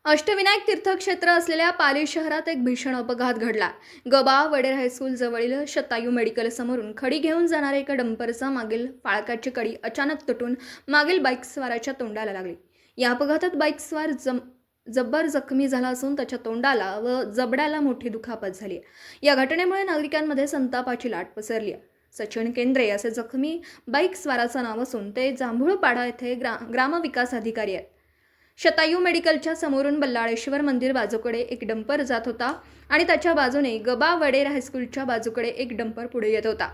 अष्टविनायक तीर्थक्षेत्र असलेल्या पाली शहरात एक भीषण अपघात घडला। गबा वडेर हायस्कूल जवळील शतायू मेडिकल समोरून खडी घेऊन जाणाऱ्या एका डंपरचा मागील फाळकाची कडी अचानक तुटून मागील बाईक स्वाराच्या तोंडाला लागली। या अपघातात बाईक स्वार जब्बर जखमी झाला असून त्याच्या तोंडाला व जबड्याला मोठी दुखापत झाली। या घटनेमुळे नागरिकांमध्ये संतापाची लाट पसरली आहे। सचिन केंद्रे असे जखमी बाईक स्वाराचं नाव असून ते जांभूळपाडा येथे ग्रामविकास अधिकारी आहेत। शतायू मेडिकलच्या समोरून बल्लाळेश्वर मंदिर बाजूकडे एक डंपर जात होता आणि त्याच्या बाजूने गबा वडेर हायस्कूलच्या बाजूकडे एक डंपर पुढे येत होता।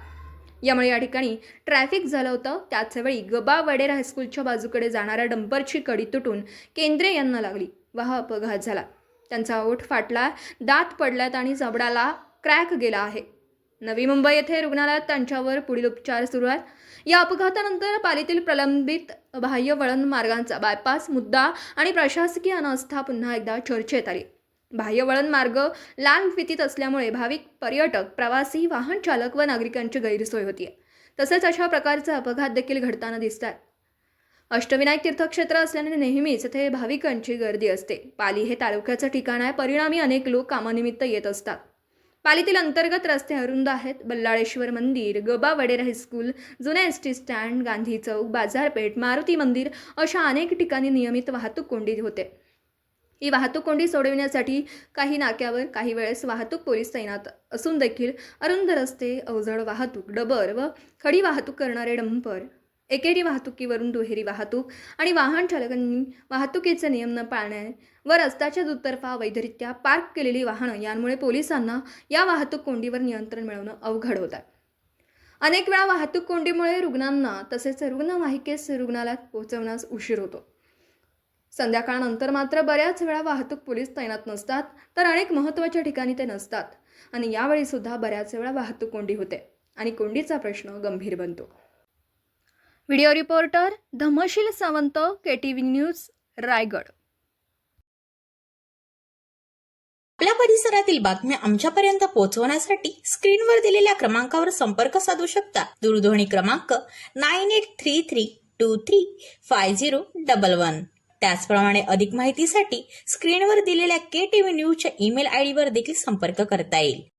यामुळे या ठिकाणी ट्रॅफिक झालं होतं। त्याच वेळी गबा वडेर हायस्कूलच्या बाजूकडे जाणाऱ्या डंपरची कडी तुटून केंद्रे यांना लागली व हा अपघात झाला। त्यांचा ओठ फाटला, दात पडल्यात आणि जबडाला क्रॅक गेला आहे। नवी मुंबई येथे रुग्णालयात त्यांच्यावर पुढील उपचार सुरू आहेत। या अपघातानंतर पालीतील प्रलंबित बाह्य वळण मार्गांचा बायपास मुद्दा आणि प्रशासकीय अनास्था पुन्हा एकदा चर्चेत आली। बाह्य वळण मार्ग लाल फितीत असल्यामुळे भाविक, पर्यटक, प्रवासी, वाहन चालक व नागरिकांची गैरसोय होतीये। तसेच अशा प्रकारचे अपघात देखील घडताना दिसतात। अष्टविनायक तीर्थक्षेत्र असल्याने नेहमीच येथे भाविकांची गर्दी असते। पाली हे तालुक्याचं ठिकाण आहे, परिणामी अनेक लोक कामानिमित्त येत असतात। पालीतील अंतर्गत रस्ते अरुंद आहेत। बल्लाळेश्वर मंदिर, गबा वडेर हायस्कूल, जुने एसटी स्टँड, गांधी चौक, बाजारपेठ, मारुती मंदिर अशा अनेक ठिकाणी नियमित वाहतूक कोंडी होते। ही वाहतूक कोंडी सोडविण्यासाठी काही नाक्यावर काही वेळेस वाहतूक पोलीस तैनात असून देखील अरुंद रस्ते, अवजड वाहतूक, डबर व खडी वाहतूक करणारे डंपर, एकेरी वाहतुकीवरून दुहेरी वाहतूक आणि वाहन चालकांनी वाहतुकीचे नियम न पाळणे व रस्त्याच्या दुतर्फा अवैधरित्या पार्क केलेली वाहनं यांमुळे पोलिसांना या वाहतूक कोंडीवर नियंत्रण मिळवणं अवघड होत आहे। अनेक वेळा वाहतूक कोंडीमुळे रुग्णांना तसेच रुग्णवाहिकेस रुग्णालयात पोहोचवण्यास उशीर होतो। संध्याकाळनंतर मात्र बऱ्याच वेळा वाहतूक पोलीस तैनात नसतात, तर अनेक महत्त्वाच्या ठिकाणी ते नसतात आणि यावेळी सुद्धा बऱ्याच वेळा वाहतूक कोंडी होते आणि कोंडीचा प्रश्न गंभीर बनतो। Video reporter Dhamsheel Sawant, KTV news, Raigad. आपल्या परिसरातील बातम्या आमच्यापर्यंत पोहोचवण्यासाठी स्क्रीनवर दिलेल्या क्रमांकावर संपर्क साधू शकता। दूरध्वनी क्रमांक 9833235011। त्याचप्रमाणे अधिक माहितीसाठी स्क्रीनवर दिलेल्या KTV न्यूजच्या ईमेल आयडीवर देखील संपर्क करता येईल।